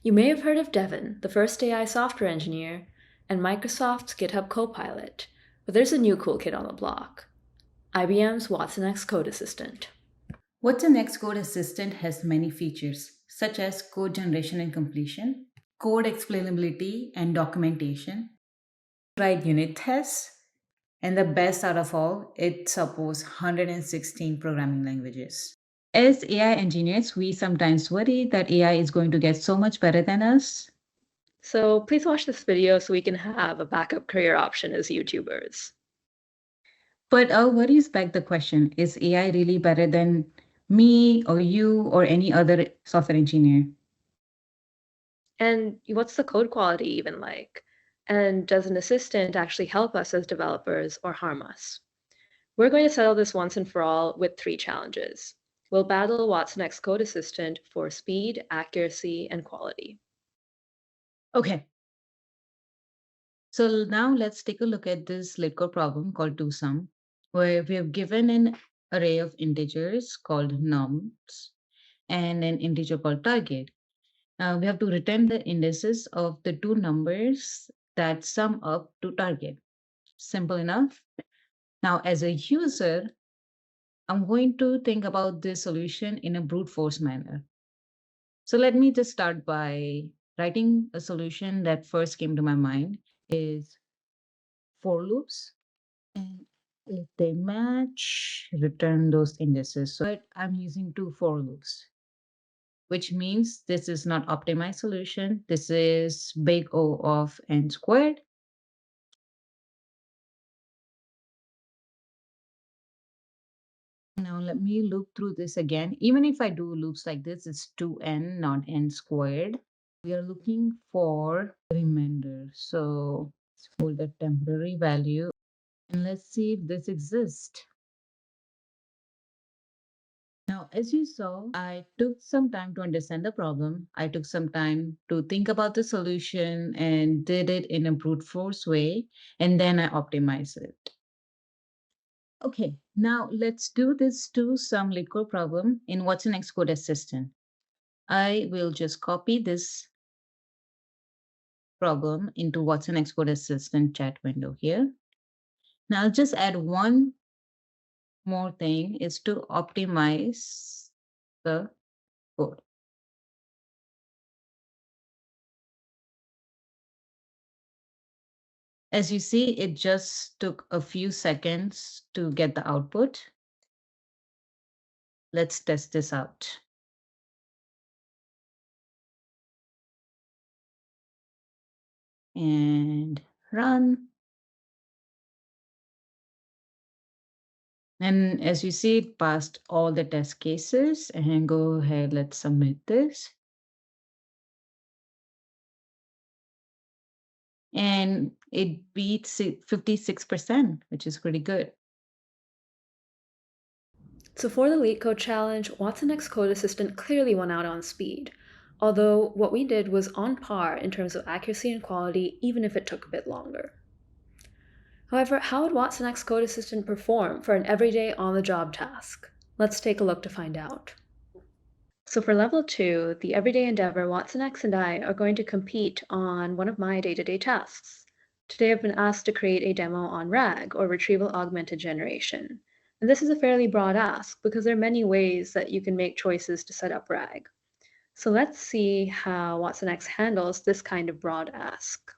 You may have heard of Devon, the first AI software engineer, and Microsoft's GitHub Copilot, but there's a new cool kid on the block, IBM's watsonx Code Assistant. watsonx Code Assistant has many features, such as code generation and completion, code explainability and documentation, write unit tests, and the best out of all, it supports 116 programming languages. As AI engineers, we sometimes worry that AI is going to get so much better than us. So please watch this video so we can have a backup career option as YouTubers. But our worries beg the question, is AI really better than me or you or any other software engineer? And what's the code quality even like? And does an assistant actually help us as developers or harm us? We're going to settle this once and for all with 3 challenges. We'll battle watsonx Code Assistant for speed, accuracy, and quality. Okay, so now let's take a look at this Leetcode problem called toSum, where we have given an array of integers called nums and an integer called target. Now we have to return the indices of the two numbers that sum up to target. Simple enough. Now, as a user, I'm going to think about this solution in a brute force manner. So let me just start by writing a solution that first came to my mind is for loops. And if they match, return those indices. So I'm using two for loops, which means this is not optimized solution. This is big O of n squared. Now let me loop through this again. Even if I do loops like this, it's 2n, not n squared. We are looking for remainder. So let's hold the temporary value and let's see if this exists. Now, as you saw, I took some time to understand the problem. I took some time to think about the solution and did it in a brute force way, and then I optimized it. Okay, now let's do this toSum Leetcode problem in watsonx Code Assistant. I will just copy this problem into watsonx Code Assistant chat window here. Now I'll just add one more thing is to optimize the code. As you see, it just took a few seconds to get the output. Let's test this out. And run. And as you see, it passed all the test cases. And go ahead, let's submit this. And it beats 56%, which is pretty good. So for the Leetcode challenge, watsonx Code Assistant clearly won out on speed, although what we did was on par in terms of accuracy and quality, even if it took a bit longer. However, how would watsonx Code Assistant perform for an everyday on-the-job task? Let's take a look to find out. So for level 2, the everyday endeavor, watsonx and I are going to compete on one of my day-to-day tasks. Today I've been asked to create a demo on RAG, or Retrieval Augmented Generation. And this is a fairly broad ask because there are many ways that you can make choices to set up RAG. So let's see how watsonx handles this kind of broad ask.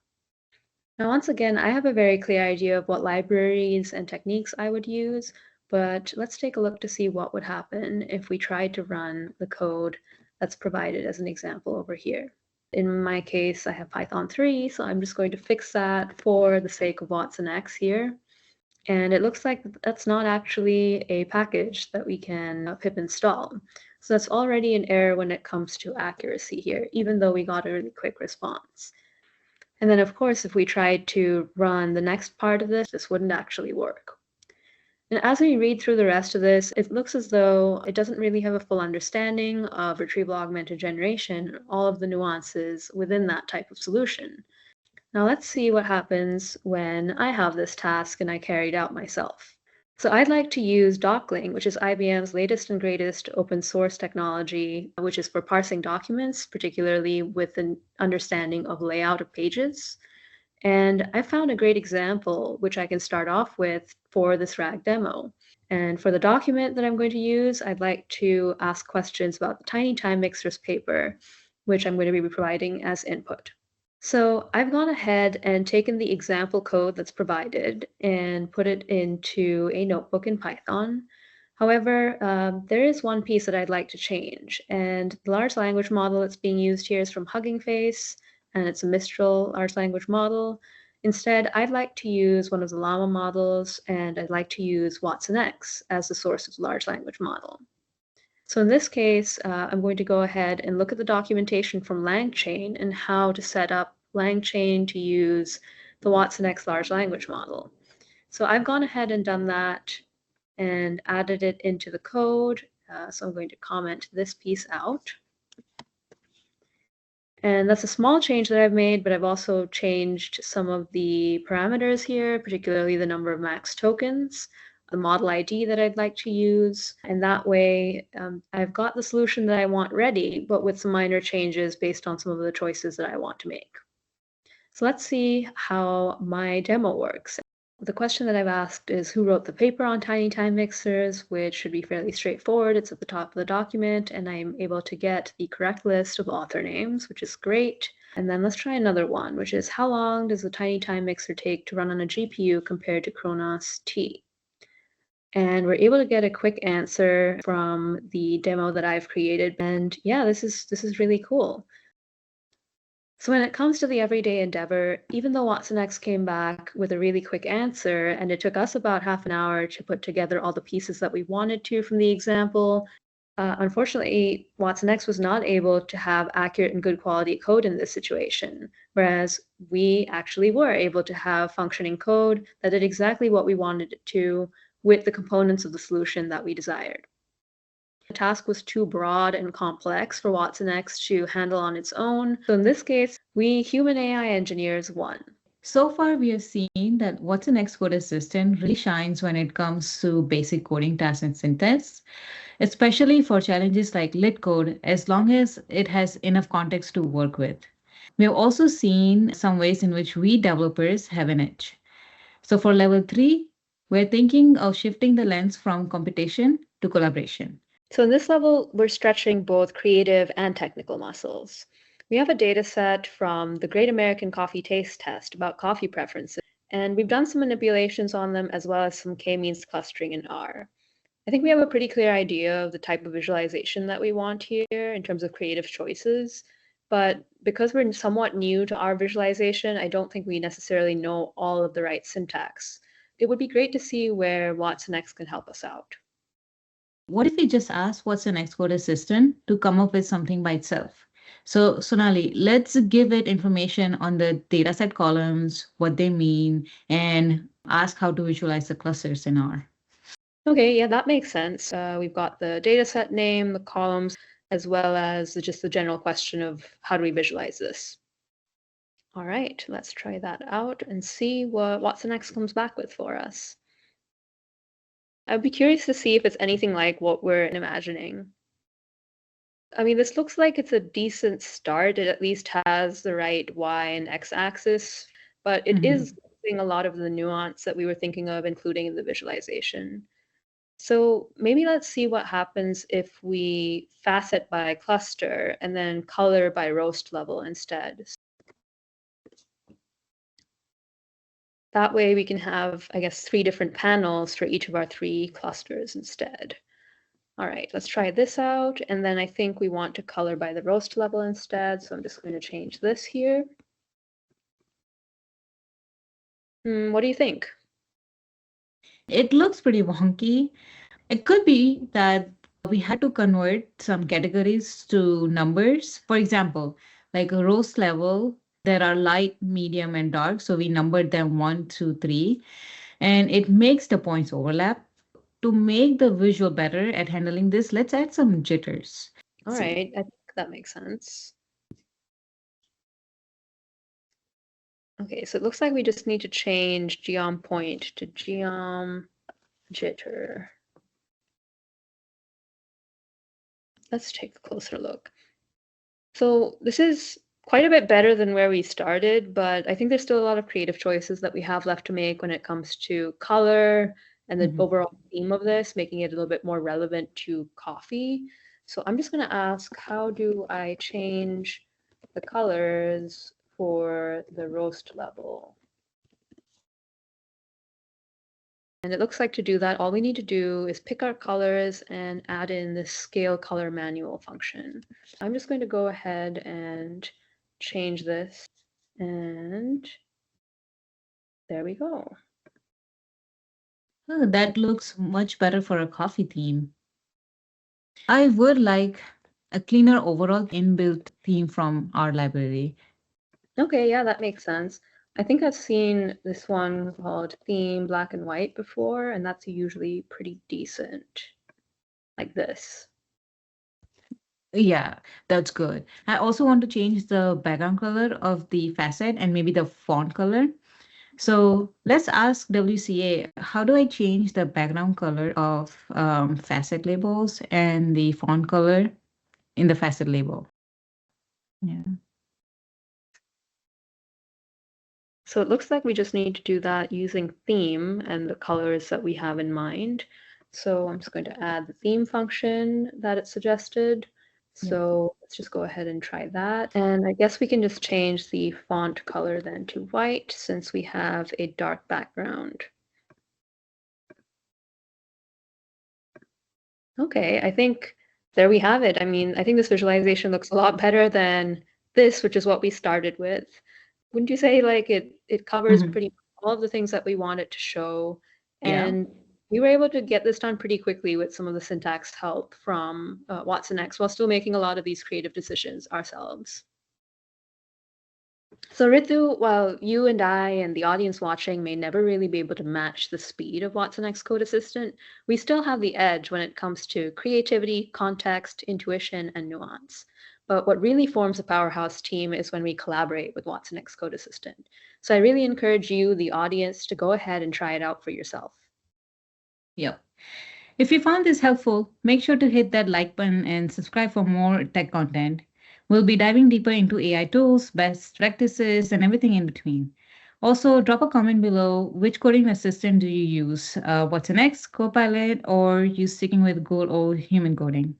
Now, once again, I have a very clear idea of what libraries and techniques I would use, but let's take a look to see what would happen if we tried to run the code that's provided as an example over here. In my case, I have Python 3, so I'm just going to fix that for the sake of watsonx here. And it looks like that's not actually a package that we can pip install. So that's already an error when it comes to accuracy here, even though we got a really quick response. And then, of course, if we tried to run the next part of this wouldn't actually work. And as we read through the rest of this, it looks as though it doesn't really have a full understanding of retrieval augmented generation, all of the nuances within that type of solution. Now let's see what happens when I have this task and I carry it out myself. So I'd like to use Dockling, which is IBM's latest and greatest open source technology, which is for parsing documents, particularly with an understanding of layout of pages. And I found a great example, which I can start off with for this RAG demo. And for the document that I'm going to use, I'd like to ask questions about the Tiny Time Mixers paper, which I'm going to be providing as input. So I've gone ahead and taken the example code that's provided and put it into a notebook in Python. However, there is one piece that I'd like to change, and the large language model that's being used here is from Hugging Face, and it's a Mistral large language model. Instead, I'd like to use one of the Llama models, and I'd like to use watsonx as the source of the large language model. So in this case, I'm going to go ahead and look at the documentation from LangChain and how to set up LangChain to use the watsonx large language model. So I've gone ahead and done that and added it into the code. So I'm going to comment this piece out. And that's a small change that I've made, but I've also changed some of the parameters here, particularly the number of max tokens, the model ID that I'd like to use. And that way, I've got the solution that I want ready, but with some minor changes based on some of the choices that I want to make. So let's see how my demo works. The question that I've asked is who wrote the paper on tiny time mixers, which should be fairly straightforward. It's at the top of the document, and I'm able to get the correct list of author names, which is great. And then let's try another one, which is how long does the tiny time mixer take to run on a GPU compared to Kronos T? And we're able to get a quick answer from the demo that I've created. And yeah, this is really cool. So when it comes to the everyday endeavor, even though watsonx came back with a really quick answer, and it took us about half an hour to put together all the pieces that we wanted to from the example, unfortunately, watsonx was not able to have accurate and good quality code in this situation, whereas we actually were able to have functioning code that did exactly what we wanted it to with the components of the solution that we desired. The task was too broad and complex for watsonx to handle on its own. So in this case, we human AI engineers won. So far, we have seen that what's an Xcode assistant really shines when it comes to basic coding tasks and syntax, especially for challenges like Leetcode, as long as it has enough context to work with. We have also seen some ways in which we developers have an edge. So for level 3, we're thinking of shifting the lens from competition to collaboration. So in this level, we're stretching both creative and technical muscles. We have a data set from the Great American Coffee Taste Test about coffee preferences, and we've done some manipulations on them as well as some k-means clustering in R. I think we have a pretty clear idea of the type of visualization that we want here in terms of creative choices, but because we're somewhat new to our visualization, I don't think we necessarily know all of the right syntax. It would be great to see where watsonx can help us out. What if we just ask what's an Xcode assistant to come up with something by itself? So, Sonali, let's give it information on the dataset columns, what they mean, and ask how to visualize the clusters in R. Okay, yeah, that makes sense. We've got the data set name, the columns, as well as just the general question of how do we visualize this. All right, let's try that out and see what watsonx comes back with for us. I'd be curious to see if it's anything like what we're imagining. I mean, this looks like it's a decent start. It at least has the right y and x axis, but it is Mhm. losing a lot of the nuance that we were thinking of including in the visualization. So maybe let's see what happens if we facet by cluster and then color by roast level instead. That way we can have, I guess, 3 different panels for each of our 3 clusters instead. All right, let's try this out. And then I think we want to color by the roast level instead. So I'm just going to change this here. What do you think? It looks pretty wonky. It could be that we had to convert some categories to numbers. For example, like a roast level, there are light, medium, and dark. So we numbered them 1, 2, 3, and it makes the points overlap. To make the visual better at handling this, let's add some jitters. All right, I think that makes sense. Okay, so it looks like we just need to change geom point to geom jitter. Let's take a closer look. So this is quite a bit better than where we started, but I think there's still a lot of creative choices that we have left to make when it comes to color and the Mhm. overall theme of this, making it a little bit more relevant to coffee. So I'm just going to ask, how do I change the colors for the roast level? And it looks like to do that, all we need to do is pick our colors and add in this scale color manual function. I'm just going to go ahead and change this, and there we go. Oh, that looks much better for a coffee theme. I would like a cleaner overall inbuilt theme from our library. Okay, yeah, that makes sense. I think I've seen this one called Theme Black and White before, and that's usually pretty decent, like this. Yeah, that's good. I also want to change the background color of the facet and maybe the font color. So let's ask WCA, how do I change the background color of facet labels and the font color in the facet label? Yeah. So it looks like we just need to do that using theme and the colors that we have in mind. So I'm just going to add the theme function that it suggested. Yep. So let's just go ahead and try that. And I guess we can just change the font color then to white since we have a dark background. Okay, I think there we have it. I mean, I think this visualization looks a lot better than this, which is what we started with. Wouldn't you say like it covers Mhm. pretty much all of the things that we want it to show? Yeah. And we were able to get this done pretty quickly with some of the syntax help from watsonx while still making a lot of these creative decisions ourselves. So Ritu, while you and I and the audience watching may never really be able to match the speed of watsonx Code Assistant, we still have the edge when it comes to creativity, context, intuition, and nuance. But what really forms a powerhouse team is when we collaborate with watsonx Code Assistant. So I really encourage you, the audience, to go ahead and try it out for yourself. Yep. If you found this helpful, make sure to hit that like button and subscribe for more tech content. We'll be diving deeper into AI tools, best practices, and everything in between. Also, drop a comment below which coding assistant do you use? What's an X, Copilot, or you sticking with good old human coding?